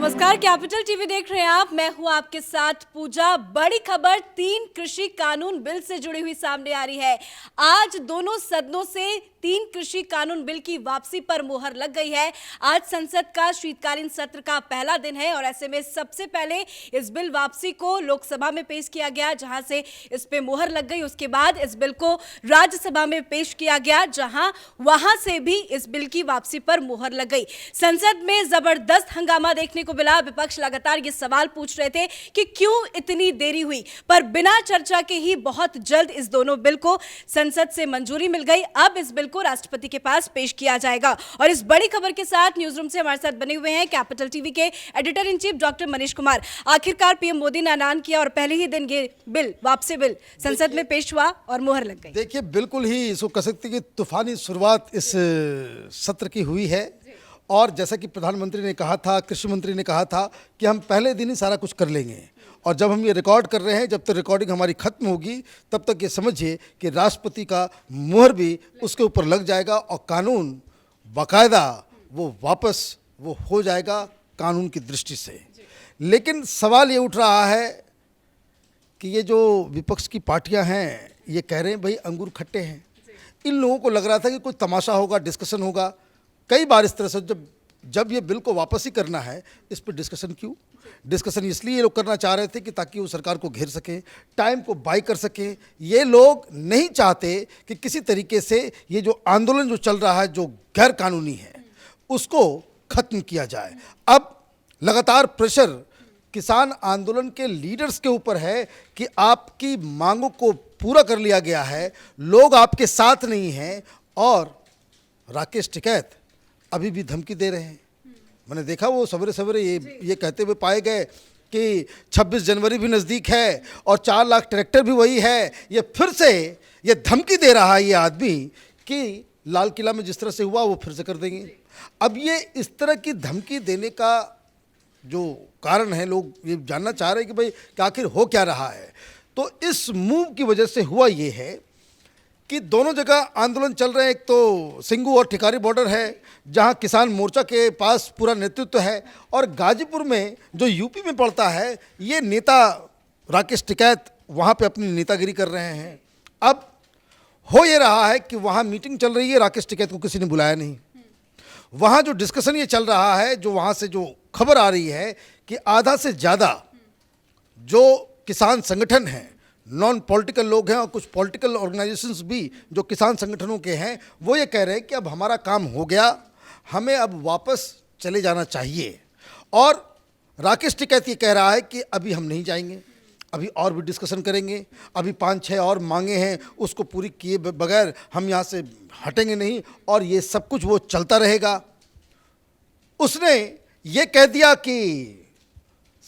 नमस्कार, capital TV देख रहे हैं आप। मैं हूं आपके साथ पूजा। बड़ी खबर 3 कृषि कानून बिल से जुड़ी हुई सामने आ रही है। आज दोनों सदनों से 3 कृषि कानून बिल की वापसी पर मुहर लग गई है। आज संसद का शीतकालीन सत्र का पहला दिन है और ऐसे में सबसे पहले इस बिल वापसी को लोकसभा में पेश किया गया, जहां से इस पे मुहर लग गई। उसके बाद इस बिल को राज्यसभा में पेश किया गया, वहां से भी इस बिल की वापसी पर मुहर लग गई। संसद में जबरदस्त हंगामा देखने को मिला। विपक्ष लगातार ये सवाल पूछ रहे थे कि क्यों इतनी देरी हुई, पर बिना चर्चा के ही बहुत जल्द इस दोनों बिल को संसद से मंजूरी मिल गई। अब इस बिल को राष्ट्रपति के पास पेश किया जाएगा। और इस बड़ी खबर के साथ न्यूज रूम से हमारे साथ बने हुए हैं कैपिटल टीवी के editor in chief doctor Manish Kumar. आखिरकार पीएम मोदी ने ऐलान किया और पहले ही दिन ये बिल, वापसी बिल संसद में पेश हुआ और मुहर लग गई। देखिए, बिल्कुल ही इसको कह सकते कि तूफानी शुरुआत इस सत्र की हुई है। और जैसा कि प्रधानमंत्री ने कहा था, कृषि मंत्री ने कहा था कि हम पहले दिन ही सारा कुछ कर लेंगे। और जब हम ये रिकॉर्ड कर रहे हैं, जब तक रिकॉर्डिंग हमारी खत्म होगी तब तक ये समझिए कि राष्ट्रपति का मुहर भी उसके ऊपर लग जाएगा और कानून बाकायदा वो वापस वो हो जाएगा कानून की दृष्टि से। लेकिन सवाल ये उठ रहा है कि ये जो विपक्ष की पार्टियां हैं ये कह रहे हैं भाई अंगूर खट्टे हैं। इन लोगों को लग रहा था कि कोई तमाशा होगा, डिस्कशन होगा। कई बार इस तरह से जब ये बिल को वापस ही करना है, इस पर डिस्कशन क्यों? डिस्कशन इसलिए ये लोग करना चाह रहे थे कि ताकि वो सरकार को घेर सकें, टाइम को बाई कर सकें। ये लोग नहीं चाहते कि किसी तरीके से ये जो आंदोलन जो चल रहा है, जो गैर कानूनी है, उसको खत्म किया जाए। अब लगातार प्रेशर किसान आंदोलन के लीडर्स के ऊपर है कि आपकी मांगों को पूरा कर लिया गया है, लोग आपके साथ नहीं हैं। और राकेश टिकैत अभी भी धमकी दे रहे हैं। मैंने देखा वो सवेरे सवेरे ये कहते हुए पाए गए कि 26 जनवरी भी नज़दीक है और 4 लाख ट्रैक्टर भी वही है। ये फिर से ये धमकी दे रहा है ये आदमी कि लाल किला में जिस तरह से हुआ वो फिर से कर देंगे। अब ये इस तरह की धमकी देने का जो कारण है, लोग ये जानना चाह रहे हैं कि भाई कि आखिर हो क्या रहा है। तो इस मूव की वजह से हुआ ये है कि दोनों जगह आंदोलन चल रहे हैं। एक तो सिंगू और ठिकारी बॉर्डर है जहां किसान मोर्चा के पास पूरा नेतृत्व है, और गाजीपुर में जो यूपी में पड़ता है, ये नेता राकेश टिकैत वहां पे अपनी नेतागिरी कर रहे हैं। अब हो ये रहा है कि वहां मीटिंग चल रही है, राकेश टिकैत को किसी ने बुलाया नहीं। वहाँ जो डिस्कशन ये चल रहा है, जो वहाँ से जो खबर आ रही है कि आधा से ज़्यादा जो किसान संगठन हैं, नॉन पॉलिटिकल लोग हैं और कुछ पॉलिटिकल ऑर्गेनाइजेशंस भी जो किसान संगठनों के हैं, वो ये कह रहे हैं कि अब हमारा काम हो गया, हमें अब वापस चले जाना चाहिए। और राकेश टिकैत ये कह रहा है कि अभी हम नहीं जाएंगे, अभी और भी डिस्कशन करेंगे, अभी 5-6 और मांगे हैं, उसको पूरी किए बगैर हम यहाँ से हटेंगे नहीं, और ये सब कुछ वो चलता रहेगा। उसने ये कह दिया कि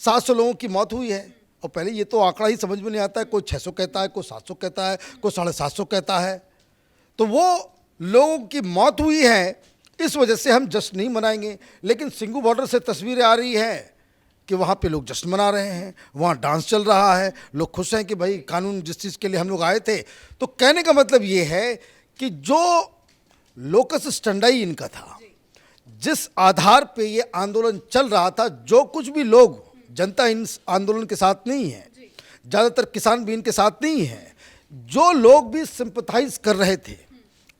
700 लोगों की मौत हुई है, और पहले ये तो आंकड़ा ही समझ में नहीं आता है। कोई 600 कहता है, कोई 700 कहता है, कोई 750 कहता है। तो वो लोगों की मौत हुई है, इस वजह से हम जश्न नहीं मनाएंगे। लेकिन सिंगू बॉर्डर से तस्वीरें आ रही है कि वहाँ पे लोग जश्न मना रहे हैं, वहाँ डांस चल रहा है, लोग खुश हैं कि भाई कानून जिस चीज़ के लिए हम लोग आए थे। तो कहने का मतलब ये है कि जो लोकस स्टैंडाई इनका था, जिस आधार पे ये आंदोलन चल रहा था, जो कुछ भी लोग, जनता इन आंदोलन के साथ नहीं है, ज़्यादातर किसान भी इनके साथ नहीं है, जो लोग भी सिंपथाइज कर रहे थे,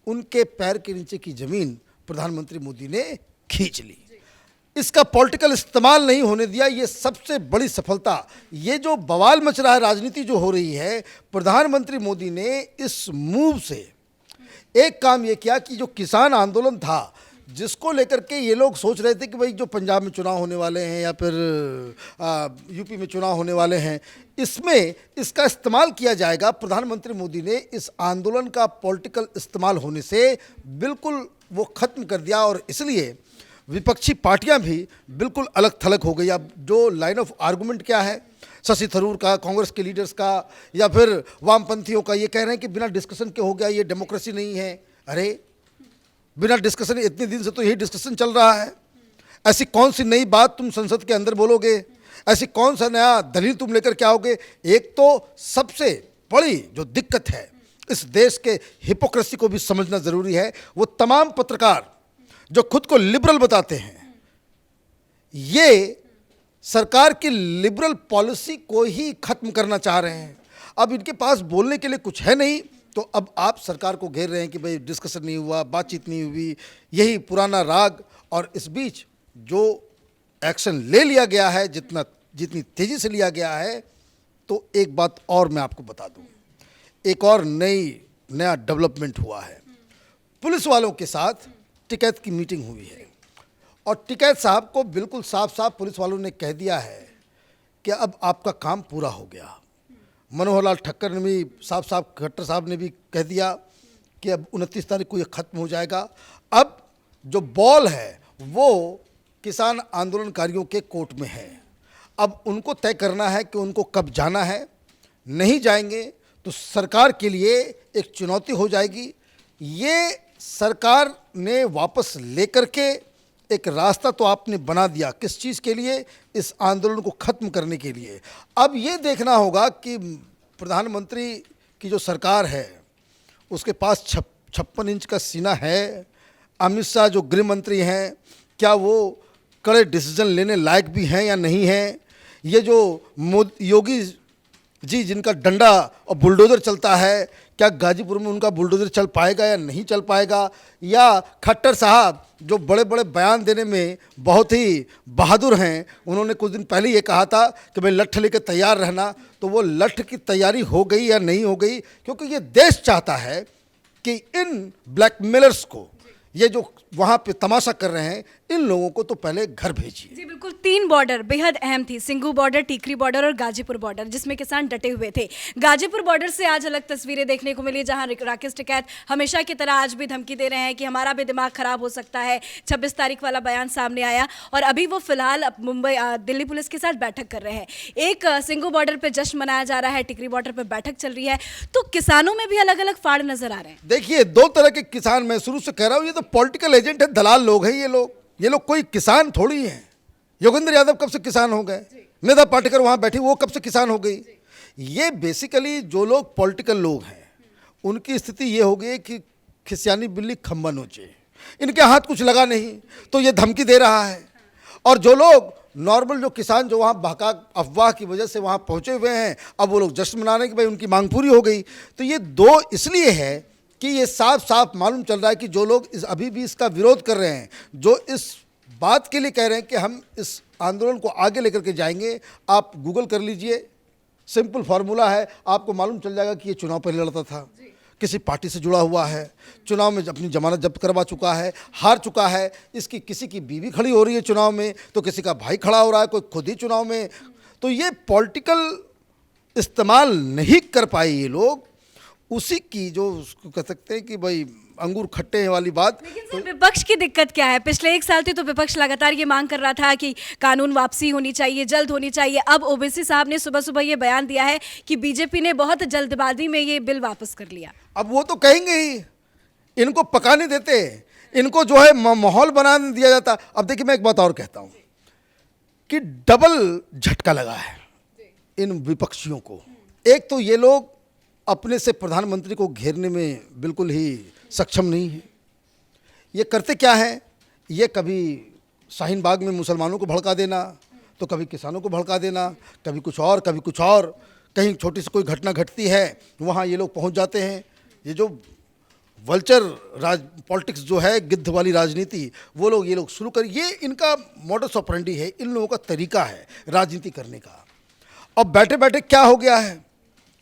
उनके पैर के नीचे की ज़मीन प्रधानमंत्री मोदी ने खींच ली। इसका पॉलिटिकल इस्तेमाल नहीं होने दिया, ये सबसे बड़ी सफलता। ये जो बवाल मच रहा है, राजनीति जो हो रही है, प्रधानमंत्री मोदी ने इस मूव से एक काम ये किया कि जो किसान आंदोलन था, जिसको लेकर के ये लोग सोच रहे थे कि भाई जो पंजाब में चुनाव होने वाले हैं या फिर यूपी में चुनाव होने वाले हैं, इसमें इसका इस्तेमाल किया जाएगा। प्रधानमंत्री मोदी ने इस आंदोलन का पॉलिटिकल इस्तेमाल होने से बिल्कुल वो ख़त्म कर दिया, और इसलिए विपक्षी पार्टियां भी बिल्कुल अलग थलग हो गई। अब जो लाइन ऑफ आर्गूमेंट क्या है शशि थरूर का, कांग्रेस के लीडर्स का, या फिर वामपंथियों का, ये कह रहे हैं कि बिना डिस्कशन के हो गया, ये डेमोक्रेसी नहीं है। अरे बिना डिस्कशन, इतने दिन से तो यही डिस्कशन चल रहा है। ऐसी कौन सी नई बात तुम संसद के अंदर बोलोगे? ऐसी कौन सा नया दलील तुम लेकर के आओगे? एक तो सबसे बड़ी जो दिक्कत है, इस देश के हिपोक्रेसी को भी समझना ज़रूरी है। वो तमाम पत्रकार जो खुद को लिबरल बताते हैं, ये सरकार की लिबरल पॉलिसी को ही खत्म करना चाह रहे हैं। अब इनके पास बोलने के लिए कुछ है नहीं, तो अब आप सरकार को घेर रहे हैं कि भाई डिस्कशन नहीं हुआ, बातचीत नहीं हुई, यही पुराना राग। और इस बीच जो एक्शन ले लिया गया है, जितनी तेज़ी से लिया गया है, तो एक बात और मैं आपको बता दूं, एक और नया डेवलपमेंट हुआ है। पुलिस वालों के साथ टिकैत की मीटिंग हुई है और टिकैत साहब को बिल्कुल साफ साफ पुलिस वालों ने कह दिया है कि अब आपका काम पूरा हो गया। मनोहर लाल ठक्कर ने भी साफ साफ, खट्टर साहब ने भी कह दिया कि अब 29 तारीख को ये ख़त्म हो जाएगा। अब जो बॉल है वो किसान आंदोलनकारियों के कोर्ट में है। अब उनको तय करना है कि उनको कब जाना है। नहीं जाएंगे तो सरकार के लिए एक चुनौती हो जाएगी। ये सरकार ने वापस लेकर के एक रास्ता तो आपने बना दिया, किस चीज़ के लिए? इस आंदोलन को ख़त्म करने के लिए। अब ये देखना होगा कि प्रधानमंत्री की जो सरकार है उसके पास 56 इंच का सीना है। अमित शाह जो गृह मंत्री हैं, क्या वो कड़े डिसीजन लेने लायक भी हैं या नहीं हैं? ये जो योगी जी जिनका डंडा और बुलडोज़र चलता है, क्या गाजीपुर में उनका बुलडोज़र चल पाएगा या नहीं चल पाएगा? या खट्टर साहब जो बड़े बड़े बयान देने में बहुत ही बहादुर हैं, उन्होंने कुछ दिन पहले ये कहा था कि भाई लठ लेकर तैयार रहना, तो वो लठ की तैयारी हो गई या नहीं हो गई? क्योंकि ये देश चाहता है कि इन ब्लैकमेलर्स को, ये जो वहाँ पे तमाशा कर रहे हैं, इन लोगों को तो पहले घर भेजिए। जी बिल्कुल, 3 बॉर्डर बेहद अहम थी, सिंघू बॉर्डर, टीकरी बॉर्डर और गाजीपुर बॉर्डर, जिसमें किसान डटे हुए थे। गाजीपुर बॉर्डर से आज अलग तस्वीरें देखने को मिली, जहां राकेश टिकैत हमेशा की तरह आज भी धमकी दे रहे हैं कि हमारा भी दिमाग खराब हो सकता है। 26 तारीख वाला बयान सामने आया और अभी वो फिलहाल दिल्ली पुलिस के साथ बैठक कर रहे हैं। एक सिंघू बॉर्डर पर जश्न मनाया जा रहा है, टिकरी बॉर्डर पर बैठक चल रही है, तो किसानों में भी अलग अलग फाड़ नजर आ रहे हैं। देखिए, 2 तरह के किसान, मैं शुरू से कह रहा हूँ, ये तो पॉलिटिकल एजेंट है, दलाल लोग हैं ये लोग कोई किसान थोड़ी हैं। योगेंद्र यादव कब से किसान हो गए? मेधा पाटेकर वहाँ बैठी, वो कब से किसान हो गई? ये बेसिकली जो लोग पॉलिटिकल लोग हैं, उनकी स्थिति ये हो गई कि खिसियानी बिल्ली खम्बा नोचे, इनके हाथ कुछ लगा नहीं तो ये धमकी दे रहा है। और जो लोग नॉर्मल, जो किसान जो वहाँ बहका अफवाह की वजह से वहाँ पहुँचे हुए हैं, अब वो लोग जश्न मना रहे हैं कि भाई उनकी मांग पूरी हो गई। तो ये 2 इसलिए है कि ये साफ साफ मालूम चल रहा है कि जो लोग अभी भी इसका विरोध कर रहे हैं, जो इस बात के लिए कह रहे हैं कि हम इस आंदोलन को आगे लेकर के जाएंगे, आप गूगल कर लीजिए, सिंपल फार्मूला है, आपको मालूम चल जाएगा कि ये चुनाव पहले लड़ता था, किसी पार्टी से जुड़ा हुआ है, चुनाव में अपनी जमानत जब्त करवा चुका है, हार चुका है, इसकी किसी की बीवी खड़ी हो रही है चुनाव में, तो किसी का भाई खड़ा हो रहा है, कोई खुद ही चुनाव में। तो ये पॉलिटिकल इस्तेमाल नहीं कर पाए ये लोग, उसी की जो उसको कह सकते हैं कि भाई अंगूर खट्टे हैं वाली बात। लेकिन सर, विपक्ष की दिक्कत क्या है? पिछले 1 साल से तो विपक्ष लगातार ये मांग कर रहा था कि कानून वापसी होनी चाहिए, जल्द होनी चाहिए। अब ओबीसी साहब ने सुबह सुबह ये बयान दिया है कि बीजेपी ने बहुत जल्दबाजी में ये बिल वापस कर लिया। अब वो तो कहेंगे ही, इनको पकाने देते, इनको जो है माहौल बना दिया जाता। अब देखिए, मैं एक बात और कहता हूँ कि डबल झटका लगा है इन विपक्षियों को। एक तो ये लोग अपने से प्रधानमंत्री को घेरने में बिल्कुल ही सक्षम नहीं है। ये करते क्या है, ये कभी शाहीन बाग में मुसलमानों को भड़का देना, तो कभी किसानों को भड़का देना, कभी कुछ और कभी कुछ और। कहीं छोटी सी कोई घटना घटती है, वहाँ ये लोग पहुँच जाते हैं। ये जो वल्चर पॉलिटिक्स जो है, गिद्ध वाली राजनीति, ये लोग शुरू कर, ये इनका मॉडस ऑपरेंडी है, इन लोगों का तरीका है राजनीति करने का। अब बैठे बैठे क्या हो गया है,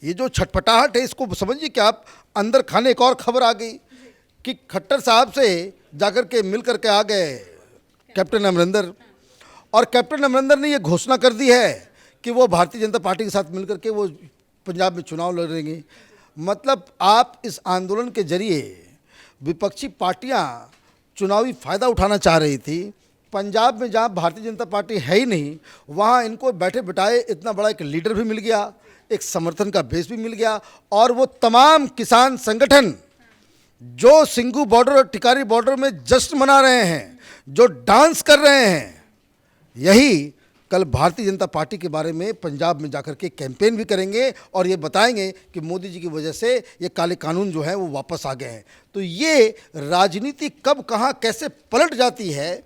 ये जो छटपटाहट है, इसको समझिए कि आप अंदर खाने एक और खबर आ गई कि खट्टर साहब से जाकर के मिल कर के आ गए कैप्टन अमरिंदर, और कैप्टन अमरिंदर ने ये घोषणा कर दी है कि वो भारतीय जनता पार्टी के साथ मिल कर के वो पंजाब में चुनाव लड़ेंगे। मतलब आप इस आंदोलन के जरिए विपक्षी पार्टियां चुनावी फ़ायदा उठाना चाह रही थी। पंजाब में जहां भारतीय जनता पार्टी है ही नहीं, वहां इनको बैठे बिठाए इतना बड़ा एक लीडर भी मिल गया, एक समर्थन का बेस भी मिल गया, और वो तमाम किसान संगठन जो सिंघू बॉर्डर और टिकारी बॉर्डर में जश्न मना रहे हैं, जो डांस कर रहे हैं, यही कल भारतीय जनता पार्टी के बारे में पंजाब में जाकर के कैंपेन भी करेंगे और ये बताएंगे कि मोदी जी की वजह से ये काले कानून जो है वो वापस आ गए हैं। तो ये राजनीति कब कहाँ कैसे पलट जाती है,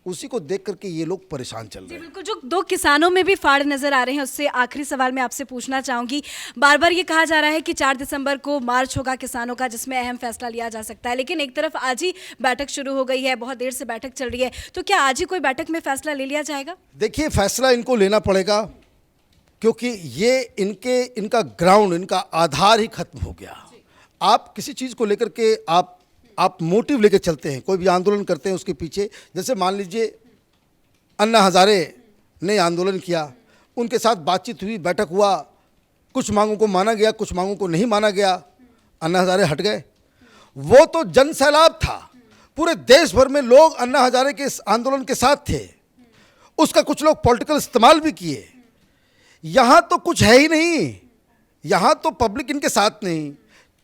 उसी को देख करके ये लोग परेशान चल रहे जी हैं। बिल्कुल, जो दो किसानों में भी फाड़ नजर आ रहे हैं, उससे आखिरी सवाल मैं आपसे पूछना चाहूंगी। बार बार ये कहा जा रहा है कि 4 दिसंबर को मार्च होगा किसानों का, जिसमें अहम फैसला लिया जा सकता है, लेकिन एक तरफ आज ही बैठक शुरू हो गई है, बहुत देर से बैठक चल रही है, तो क्या आज ही कोई बैठक में फैसला ले लिया जाएगा? देखिए, फैसला इनको लेना पड़ेगा, क्योंकि ये इनका ग्राउंड, इनका आधार ही खत्म हो गया। आप किसी चीज़ को लेकर के आप मोटिव लेकर चलते हैं, कोई भी आंदोलन करते हैं उसके पीछे, जैसे मान लीजिए अन्ना हजारे ने आंदोलन किया, उनके साथ बातचीत हुई, बैठक हुआ, कुछ मांगों को माना गया, कुछ मांगों को नहीं माना गया, अन्ना हजारे हट गए। वो तो जन सैलाब था, पूरे देश भर में लोग अन्ना हजारे के इस आंदोलन के साथ थे, उसका कुछ लोग पॉलिटिकल इस्तेमाल भी किए। यहाँ तो कुछ है ही नहीं, यहाँ तो पब्लिक इनके साथ नहीं,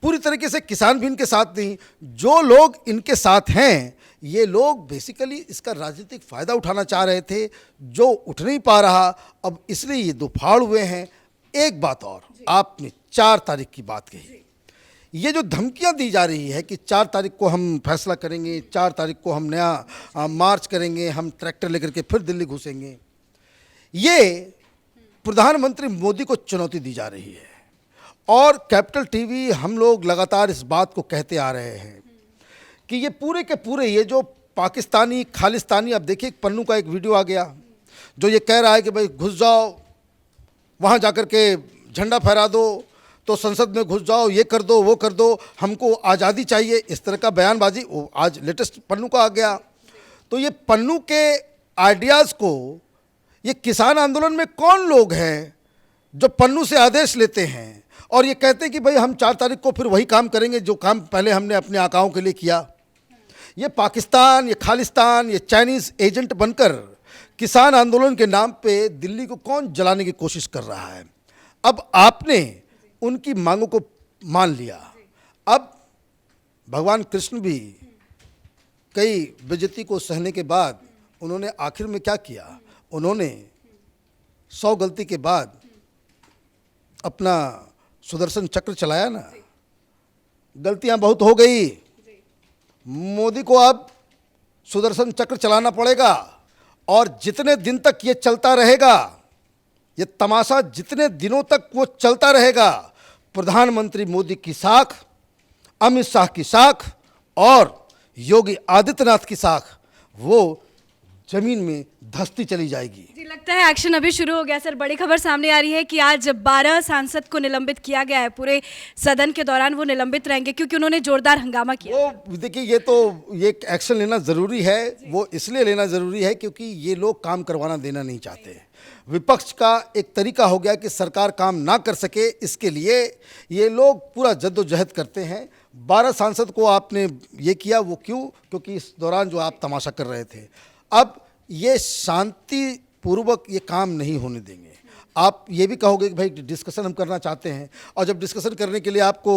पूरी तरीके से किसान भी इनके साथ नहीं। जो लोग इनके साथ हैं, ये लोग बेसिकली इसका राजनीतिक फ़ायदा उठाना चाह रहे थे, जो उठ नहीं पा रहा, अब इसलिए ये दो फाड़ हुए हैं। एक बात और, आपने 4 तारीख की बात कही, ये जो धमकियां दी जा रही है कि 4 तारीख को हम फैसला करेंगे, 4 तारीख को हम नया मार्च करेंगे, हम ट्रैक्टर लेकर के फिर दिल्ली घुसेंगे, ये प्रधानमंत्री मोदी को चुनौती दी जा रही है। और कैपिटल टीवी, हम लोग लगातार इस बात को कहते आ रहे हैं कि ये पूरे के पूरे ये जो पाकिस्तानी खालिस्तानी, अब देखिए पन्नू का एक वीडियो आ गया जो ये कह रहा है कि भाई घुस जाओ, वहाँ जाकर के झंडा फहरा दो, तो संसद में घुस जाओ, ये कर दो, वो कर दो, हमको आज़ादी चाहिए, इस तरह का बयानबाजी वो आज लेटेस्ट पन्नू का आ गया। तो ये पन्नू के आइडियाज़ को, ये किसान आंदोलन में कौन लोग हैं जो पन्नू से आदेश लेते हैं और ये कहते हैं कि भाई हम 4 तारीख को फिर वही काम करेंगे जो काम पहले हमने अपने आकाओं के लिए किया। ये पाकिस्तान, ये खालिस्तान, ये चाइनीज़ एजेंट बनकर किसान आंदोलन के नाम पे दिल्ली को कौन जलाने की कोशिश कर रहा है। अब आपने उनकी मांगों को मान लिया, अब भगवान कृष्ण भी कई बेइज्जती को सहने के बाद उन्होंने आखिर में क्या किया, उन्होंने 100 गलती के बाद अपना सुदर्शन चक्र चलाया ना। गलतियां बहुत हो गई, मोदी को अब सुदर्शन चक्र चलाना पड़ेगा, और जितने दिन तक ये चलता रहेगा, ये तमाशा जितने दिनों तक वो चलता रहेगा, प्रधानमंत्री मोदी की साख, अमित शाह की साख और योगी आदित्यनाथ की साख वो जमीन में धंसती चली जाएगी। जी, लगता है एक्शन अभी शुरू हो गया सर। बड़ी खबर सामने आ रही है कि आज 12 सांसद को निलंबित किया गया है, पूरे सदन के दौरान वो निलंबित रहेंगे क्योंकि उन्होंने जोरदार हंगामा किया। वो देखिए, ये एक्शन लेना ज़रूरी है, वो इसलिए लेना ज़रूरी है क्योंकि ये लोग काम करवाना देना नहीं चाहते। विपक्ष का एक तरीका हो गया कि सरकार काम ना कर सके, इसके लिए ये लोग पूरा जद्दोजहद करते हैं। 12 सांसद को आपने ये किया, वो क्यों? क्योंकि इस दौरान जो आप तमाशा कर रहे थे। अब ये शांति पूर्वक ये काम नहीं होने देंगे। आप ये भी कहोगे कि भाई डिस्कशन हम करना चाहते हैं, और जब डिस्कशन करने के लिए आपको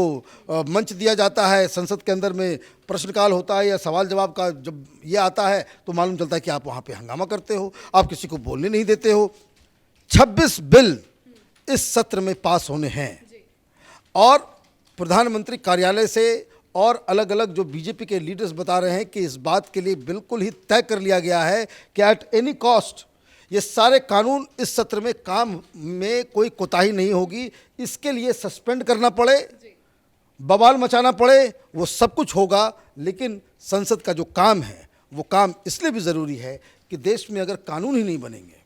मंच दिया जाता है, संसद के अंदर में प्रश्नकाल होता है या सवाल जवाब का जब ये आता है, तो मालूम चलता है कि आप वहाँ पे हंगामा करते हो, आप किसी को बोलने नहीं देते हो। 26 बिल इस सत्र में पास होने हैं, और प्रधानमंत्री कार्यालय से और अलग अलग जो बीजेपी के लीडर्स बता रहे हैं कि इस बात के लिए बिल्कुल ही तय कर लिया गया है कि एट एनी कॉस्ट ये सारे कानून इस सत्र में काम में कोई कोताही नहीं होगी। इसके लिए सस्पेंड करना पड़े, बवाल मचाना पड़े, वो सब कुछ होगा, लेकिन संसद का जो काम है वो काम इसलिए भी ज़रूरी है कि देश में अगर कानून ही नहीं बनेंगे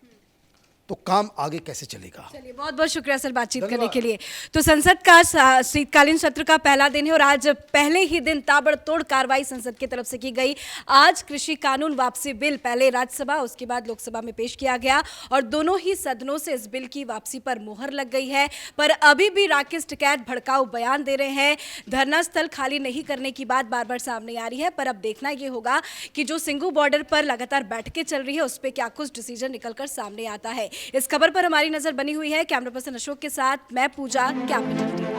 तो काम आगे कैसे चलेगा। चलिए, बहुत बहुत शुक्रिया सर बातचीत करने के लिए। तो संसद का शीतकालीन सत्र का पहला दिन है और आज पहले ही दिन ताबड़तोड़ कार्रवाई संसद की तरफ से की गई। आज कृषि कानून वापसी बिल पहले राज्यसभा उसके बाद लोकसभा में पेश किया गया और दोनों ही सदनों से इस बिल की वापसी पर मुहर लग गई है। पर अभी भी राकेश टिकैत भड़काऊ बयान दे रहे हैं। धरना स्थल खाली नहीं करने की बात बार बार सामने आ रही है, पर अब देखना यह होगा कि जो सिंघू बॉर्डर पर लगातार बैठकें चल रही है उस पर क्या कुछ डिसीजन निकलकर सामने आता है। इस खबर पर हमारी नजर बनी हुई है। कैमरा पर्सन अशोक के साथ मैं पूजा, कैपिटल टीवी।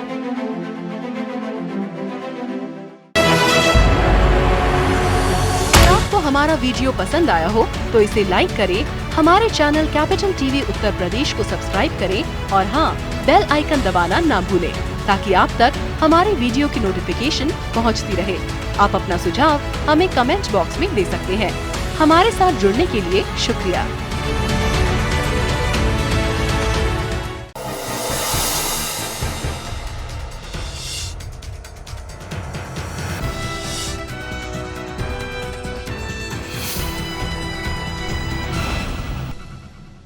आपको हमारा वीडियो पसंद आया हो तो इसे लाइक करें, हमारे channel capital TV Uttar Pradesh को सब्सक्राइब करें और हाँ, बेल आइकन दबाना ना भूलें ताकि आप तक हमारे वीडियो की नोटिफिकेशन पहुंचती रहे। आप अपना सुझाव हमें कमेंट बॉक्स में दे सकते हैं। हमारे साथ जुड़ने के लिए शुक्रिया।